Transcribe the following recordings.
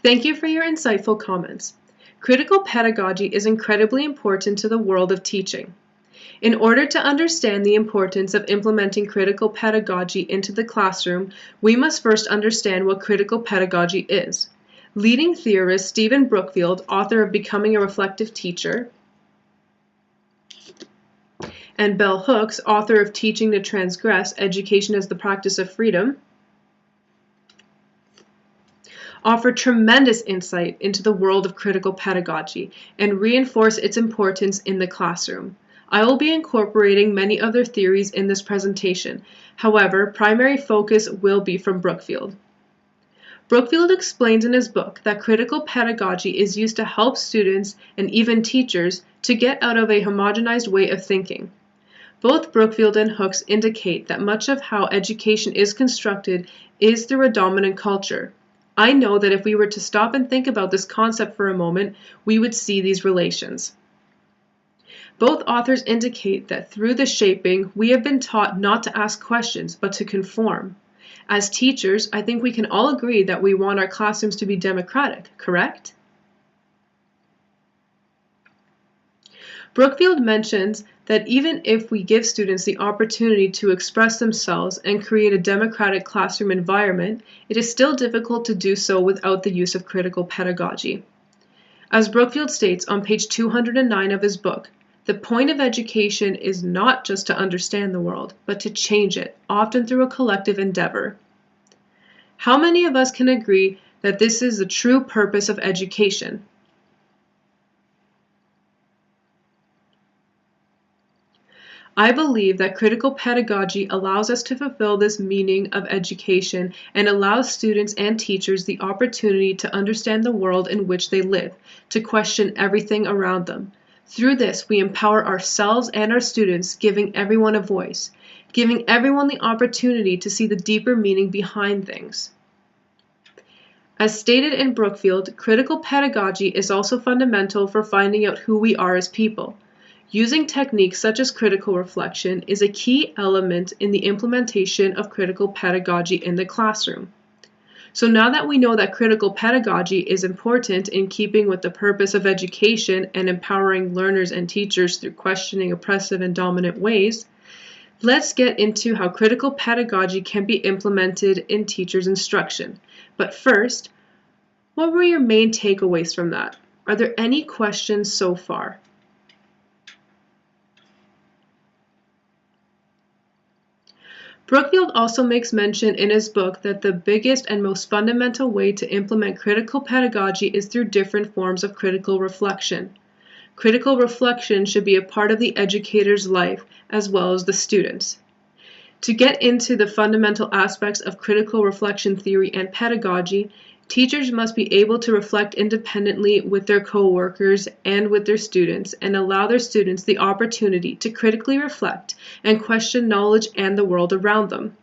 Thank you for your insightful comments. Critical pedagogy is incredibly important to the world of teaching. In order to understand the importance of implementing critical pedagogy into the classroom, we must first understand what critical pedagogy is. Leading theorist Stephen Brookfield, author of Becoming a Reflective Teacher, and Bell Hooks, author of Teaching to Transgress, Education as the Practice of Freedom, offer tremendous insight into the world of critical pedagogy and reinforce its importance in the classroom. I will be incorporating many other theories in this presentation. However, primary focus will be from Brookfield. Brookfield explains in his book that critical pedagogy is used to help students and even teachers to get out of a homogenized way of thinking. Both Brookfield and Hooks indicate that much of how education is constructed is through a dominant culture. I know that if we were to stop and think about this concept for a moment, we would see these relations. Both authors indicate that through the shaping, we have been taught not to ask questions, but to conform. As teachers, I think we can all agree that we want our classrooms to be democratic, correct? Brookfield mentions that even if we give students the opportunity to express themselves and create a democratic classroom environment, it is still difficult to do so without the use of critical pedagogy. As Brookfield states on page 209 of his book, the point of education is not just to understand the world, but to change it, often through a collective endeavor. How many of us can agree that this is the true purpose of education? I believe that critical pedagogy allows us to fulfill this meaning of education and allows students and teachers the opportunity to understand the world in which they live, to question everything around them. Through this, we empower ourselves and our students, giving everyone a voice, giving everyone the opportunity to see the deeper meaning behind things. As stated in Brookfield, critical pedagogy is also fundamental for finding out who we are as people. Using techniques such as critical reflection is a key element in the implementation of critical pedagogy in the classroom. So now that we know that critical pedagogy is important in keeping with the purpose of education and empowering learners and teachers through questioning oppressive and dominant ways, let's get into how critical pedagogy can be implemented in teachers' instruction. But first, what were your main takeaways from that? Are there any questions so far? Brookfield also makes mention in his book that the biggest and most fundamental way to implement critical pedagogy is through different forms of critical reflection. Critical reflection should be a part of the educator's life as well as the student's. To get into the fundamental aspects of critical reflection theory and pedagogy, teachers must be able to reflect independently with their co-workers and with their students and allow their students the opportunity to critically reflect and question knowledge and the world around them.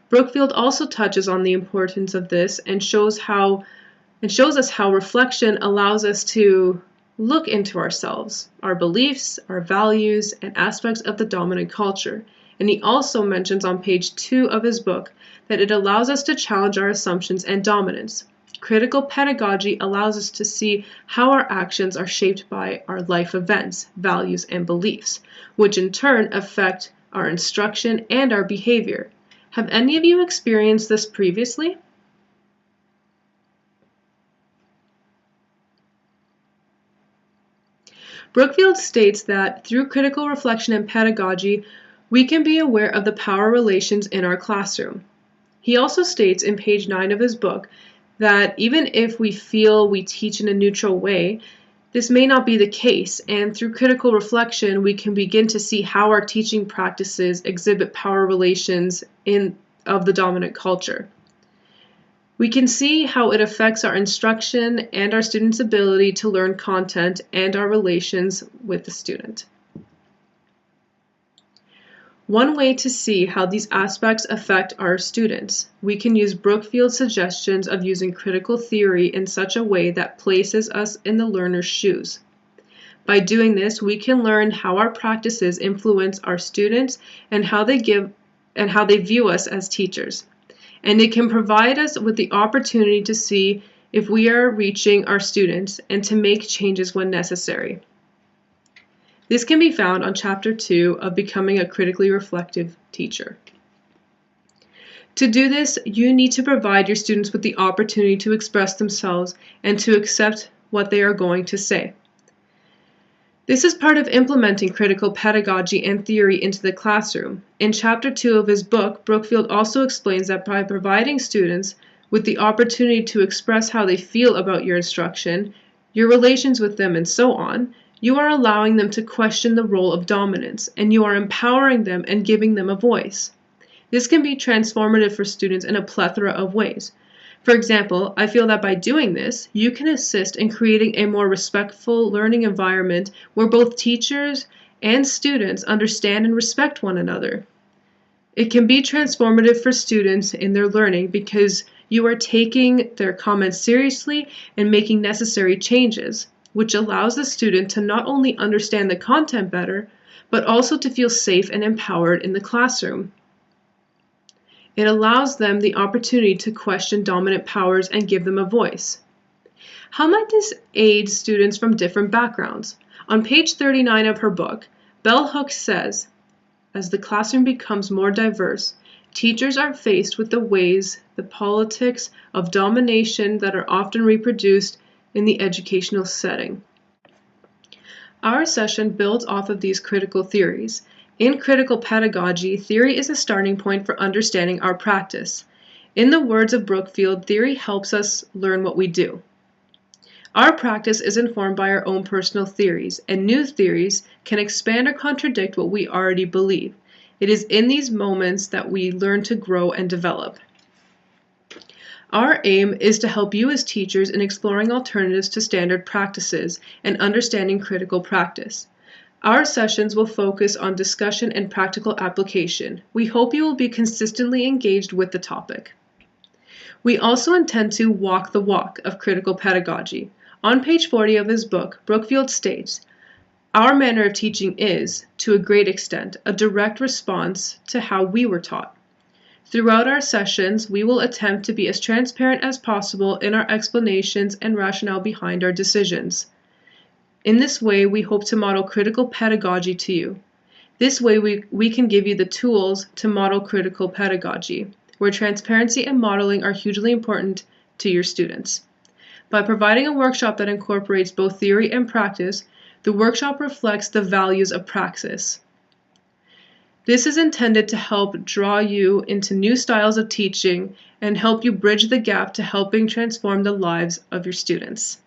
Brookfield also touches on the importance of this and shows us how reflection allows us to look into ourselves, our beliefs, our values, and aspects of the dominant culture. And he also mentions on page 2 of his book that it allows us to challenge our assumptions and dominance. Critical pedagogy allows us to see how our actions are shaped by our life events, values, and beliefs, which in turn affect our instruction and our behavior. Have any of you experienced this previously? Brookfield states that through critical reflection and pedagogy, we can be aware of the power relations in our classroom. He also states in page 9 of his book that even if we feel we teach in a neutral way, this may not be the case, and through critical reflection, we can begin to see how our teaching practices exhibit power relations of the dominant culture. We can see how it affects our instruction and our students' ability to learn content and our relations with the student. One way to see how these aspects affect our students, we can use Brookfield's suggestions of using critical theory in such a way that places us in the learner's shoes. By doing this, we can learn how our practices influence our students and how they view us as teachers. And it can provide us with the opportunity to see if we are reaching our students and to make changes when necessary. This can be found on Chapter 2 of Becoming a Critically Reflective Teacher. To do this, you need to provide your students with the opportunity to express themselves and to accept what they are going to say. This is part of implementing critical pedagogy and theory into the classroom. In Chapter 2 of his book, Brookfield also explains that by providing students with the opportunity to express how they feel about your instruction, your relations with them, and so on, you are allowing them to question the role of dominance, and you are empowering them and giving them a voice. This can be transformative for students in a plethora of ways. For example, I feel that by doing this, you can assist in creating a more respectful learning environment where both teachers and students understand and respect one another. It can be transformative for students in their learning because you are taking their comments seriously and making necessary changes, which allows the student to not only understand the content better, but also to feel safe and empowered in the classroom. It allows them the opportunity to question dominant powers and give them a voice. How might this aid students from different backgrounds? On page 39 of her book, Bell Hooks says, as the classroom becomes more diverse, teachers are faced with the ways, the politics of domination that are often reproduced in the educational setting. Our session builds off of these critical theories. In critical pedagogy, theory is a starting point for understanding our practice. In the words of Brookfield, theory helps us learn what we do. Our practice is informed by our own personal theories, and new theories can expand or contradict what we already believe. It is in these moments that we learn to grow and develop. Our aim is to help you as teachers in exploring alternatives to standard practices and understanding critical practice. Our sessions will focus on discussion and practical application. We hope you will be consistently engaged with the topic. We also intend to walk the walk of critical pedagogy. On page 40 of his book, Brookfield states, "Our manner of teaching is, to a great extent, a direct response to how we were taught. Throughout our sessions, we will attempt to be as transparent as possible in our explanations and rationale behind our decisions. In this way, we hope to model critical pedagogy to you. This way, we can give you the tools to model critical pedagogy, where transparency and modeling are hugely important to your students. By providing a workshop that incorporates both theory and practice, the workshop reflects the values of praxis. This is intended to help draw you into new styles of teaching and help you bridge the gap to helping transform the lives of your students."